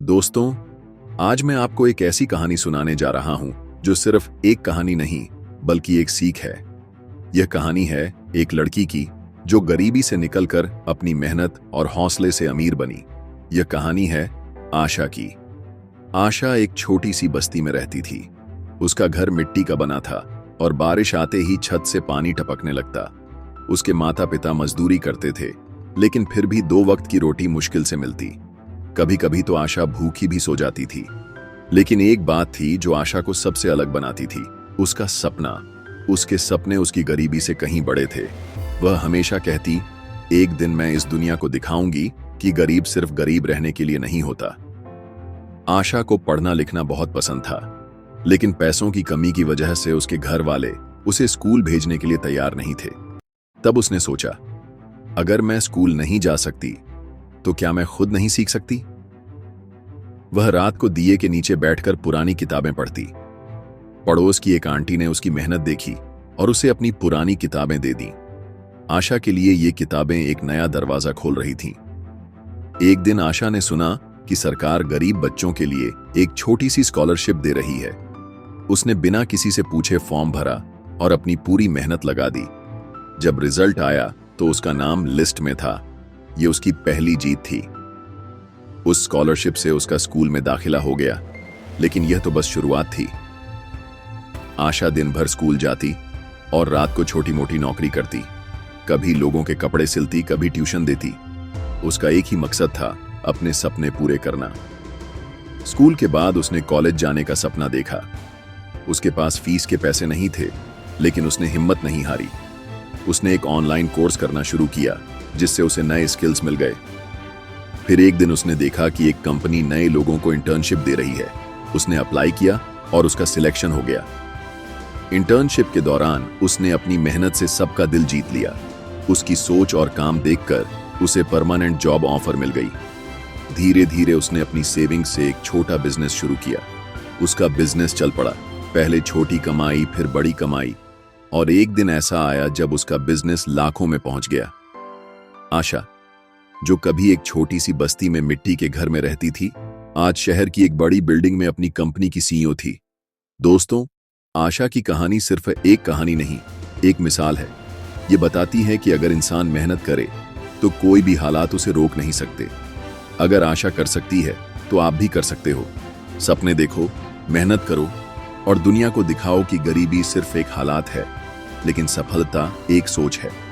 दोस्तों, आज मैं आपको एक ऐसी कहानी सुनाने जा रहा हूं जो सिर्फ एक कहानी नहीं बल्कि एक सीख है। यह कहानी है एक लड़की की जो गरीबी से निकलकर अपनी मेहनत और हौसले से अमीर बनी। यह कहानी है आशा की। आशा एक छोटी सी बस्ती में रहती थी। उसका घर मिट्टी का बना था और बारिश आते ही छत से पानी टपकने लगता। उसके माता पिता मजदूरी करते थे, लेकिन फिर भी 2 वक्त की रोटी मुश्किल से मिलती। कभी कभी तो आशा भूखी भी सो जाती थी। लेकिन एक बात थी जो आशा को सबसे अलग बनाती थी, उसका सपना। उसके सपने उसकी गरीबी से कहीं बड़े थे। वह हमेशा कहती, एक दिन मैं इस दुनिया को दिखाऊंगी कि गरीब सिर्फ गरीब रहने के लिए नहीं होता। आशा को पढ़ना लिखना बहुत पसंद था, लेकिन पैसों की कमी की वजह से उसके घर वाले उसे स्कूल भेजने के लिए तैयार नहीं थे। तब उसने सोचा, अगर मैं स्कूल नहीं जा सकती तो क्या मैं खुद नहीं सीख सकती? वह रात को दिए के नीचे बैठकर पुरानी किताबें पढ़ती। पड़ोस की एक आंटी ने उसकी मेहनत देखी और उसे अपनी पुरानी किताबें दे दी। आशा के लिए ये किताबें एक नया दरवाजा खोल रही थीं। एक दिन आशा ने सुना कि सरकार गरीब बच्चों के लिए एक छोटी सी स्कॉलरशिप दे रही है। उसने बिना किसी से पूछे फॉर्म भरा और अपनी पूरी मेहनत लगा दी। जब रिजल्ट आया तो उसका नाम लिस्ट में था। ये उसकी पहली जीत थी। उस स्कॉलरशिप से उसका स्कूल में दाखिला हो गया, लेकिन यह तो बस शुरुआत थी। आशा दिन भर स्कूल जाती और रात को छोटी मोटी नौकरी करती। कभी लोगों के कपड़े सिलती, कभी ट्यूशन देती। उसका एक ही मकसद था, अपने सपने पूरे करना। स्कूल के बाद उसने कॉलेज जाने का सपना देखा। उसके पास फीस के पैसे नहीं थे, लेकिन उसने हिम्मत नहीं हारी। उसने एक ऑनलाइन कोर्स करना शुरू किया, जिससे उसे नए स्किल्स मिल गए। फिर एक दिन उसने देखा कि एक कंपनी नए लोगों को इंटर्नशिप दे रही है। उसने अप्लाई किया और उसका सिलेक्शन हो गया। इंटर्नशिप के दौरान उसने अपनी मेहनत से सबका दिल जीत लिया। उसकी सोच और काम देखकर उसे परमानेंट जॉब ऑफर मिल गई। धीरे धीरे उसने अपनी सेविंग से एक छोटा बिजनेस शुरू किया। उसका बिजनेस चल पड़ा। पहले छोटी कमाई, फिर बड़ी कमाई, और एक दिन ऐसा आया जब उसका बिजनेस लाखों में पहुंच गया। आशा, जो कभी एक छोटी सी बस्ती में मिट्टी के घर में रहती थी, आज शहर की एक बड़ी बिल्डिंग में अपनी कंपनी की सीईओ थी। दोस्तों, आशा की कहानी सिर्फ एक कहानी नहीं, एक मिसाल है। ये बताती है कि अगर इंसान मेहनत करे तो कोई भी हालात उसे रोक नहीं सकते। अगर आशा कर सकती है तो आप भी कर सकते हो। सपने देखो, मेहनत करो और दुनिया को दिखाओ कि गरीबी सिर्फ एक हालात है, लेकिन सफलता एक सोच है।